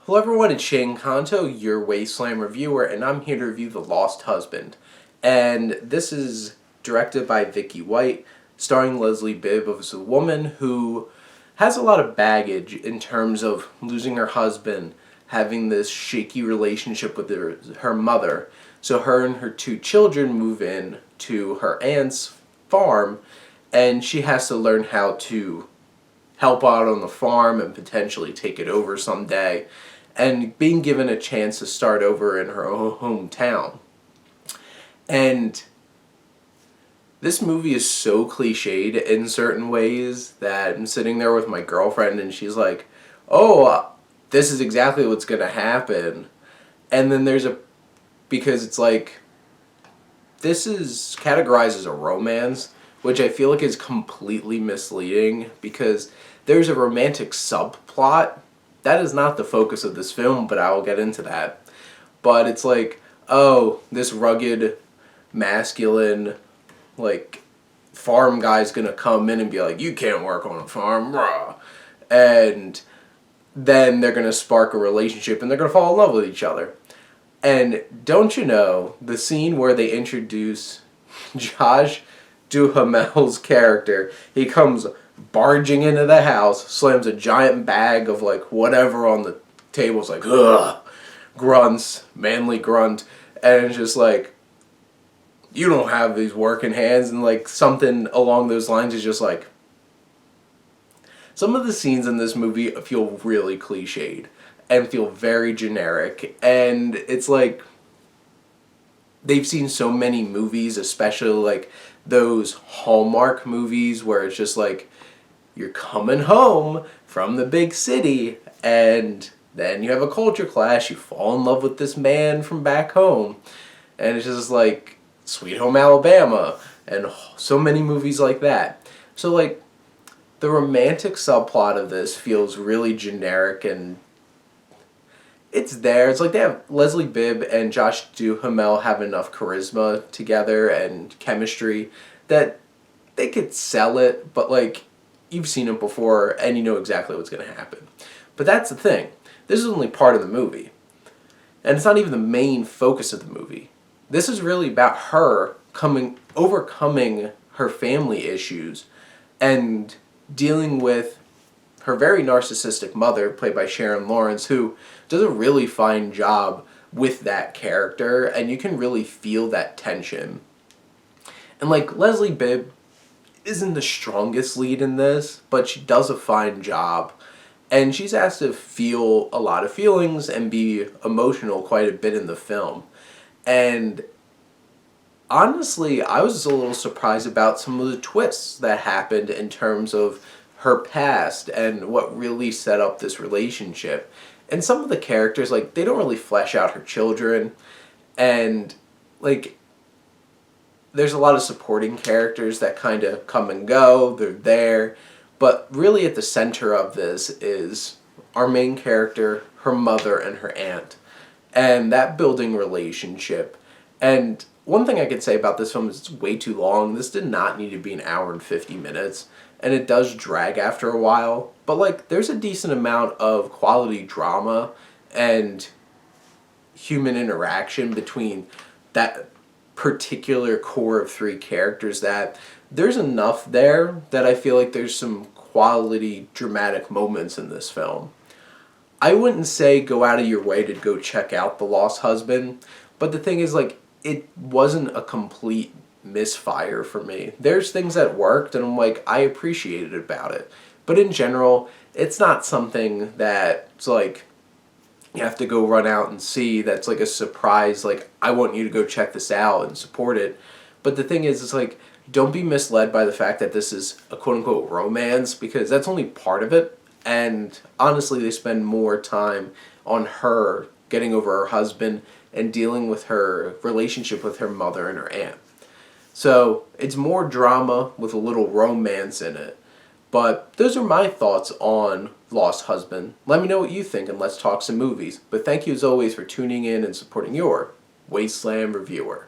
Hello everyone, it's Shane Kanto, your Wasteland reviewer, and I'm here to review The Lost Husband. And this is directed by Vicky White, starring Leslie Bibb as a woman who has a lot of baggage in terms of losing her husband, having this shaky relationship with her mother. So her and her two children move in to her aunt's farm, and she has to learn how to help out on the farm and potentially take it over someday, and being given a chance to start over in her own hometown. And this movie is so cliched in certain ways that I'm sitting there with my girlfriend and she's like, oh, this is exactly what's going to happen. And then because it's like, this is categorized as a romance, which I feel like is completely misleading because there's a romantic subplot. That is not the focus of this film, but I will get into that. But it's like, oh, this rugged, masculine, farm guy's gonna come in and be like, you can't work on a farm, rah. And then they're gonna spark a relationship and they're gonna fall in love with each other. And don't you know, the scene where they introduce Josh Duhamel's character, he comes barging into the house, slams a giant bag of whatever on the table, is like, ugh, grunts, manly grunt, and it's just like, you don't have these working hands, and something along those lines is just like, some of the scenes in this movie feel really cliched and feel very generic, and it's like, they've seen so many movies, especially those Hallmark movies where it's just like, you're coming home from the big city and then you have a culture clash, you fall in love with this man from back home, and it's just like Sweet Home Alabama and so many movies like that. So the romantic subplot of this feels really generic, and it's there. It's like they have Leslie Bibb and Josh Duhamel have enough charisma together and chemistry that they could sell it, but you've seen it before and you know exactly what's going to happen. But that's the thing. This is only part of the movie. And it's not even the main focus of the movie. This is really about her overcoming her family issues and dealing with her very narcissistic mother, played by Sharon Lawrence, who does a really fine job with that character, and you can really feel that tension. And Leslie Bibb isn't the strongest lead in this, but she does a fine job. And she's asked to feel a lot of feelings and be emotional quite a bit in the film. And honestly, I was a little surprised about some of the twists that happened in terms of her past and what really set up this relationship. And some of the characters, they don't really flesh out her children. And, there's a lot of supporting characters that kind of come and go, they're there, but really at the center of this is our main character, her mother, and her aunt, and that building relationship. And one thing I could say about this film is it's way too long. This did not need to be an hour and 50 minutes, and it does drag after a while, but there's a decent amount of quality drama and human interaction between that particular core of three characters that there's enough there that I feel like there's some quality dramatic moments in this film. I wouldn't say go out of your way to go check out The Lost Husband, but the thing is it wasn't a complete misfire for me. There's things that worked and I appreciated about it. But in general, it's not something that's you have to go run out and see, that's a surprise, I want you to go check this out and support it. But the thing is, it's don't be misled by the fact that this is a quote-unquote romance, because that's only part of it. And honestly, they spend more time on her getting over her husband and dealing with her relationship with her mother and her aunt. So it's more drama with a little romance in it. But those are my thoughts on Lost Husband. Let me know what you think and let's talk some movies. But thank you as always for tuning in and supporting your Wasteland reviewer.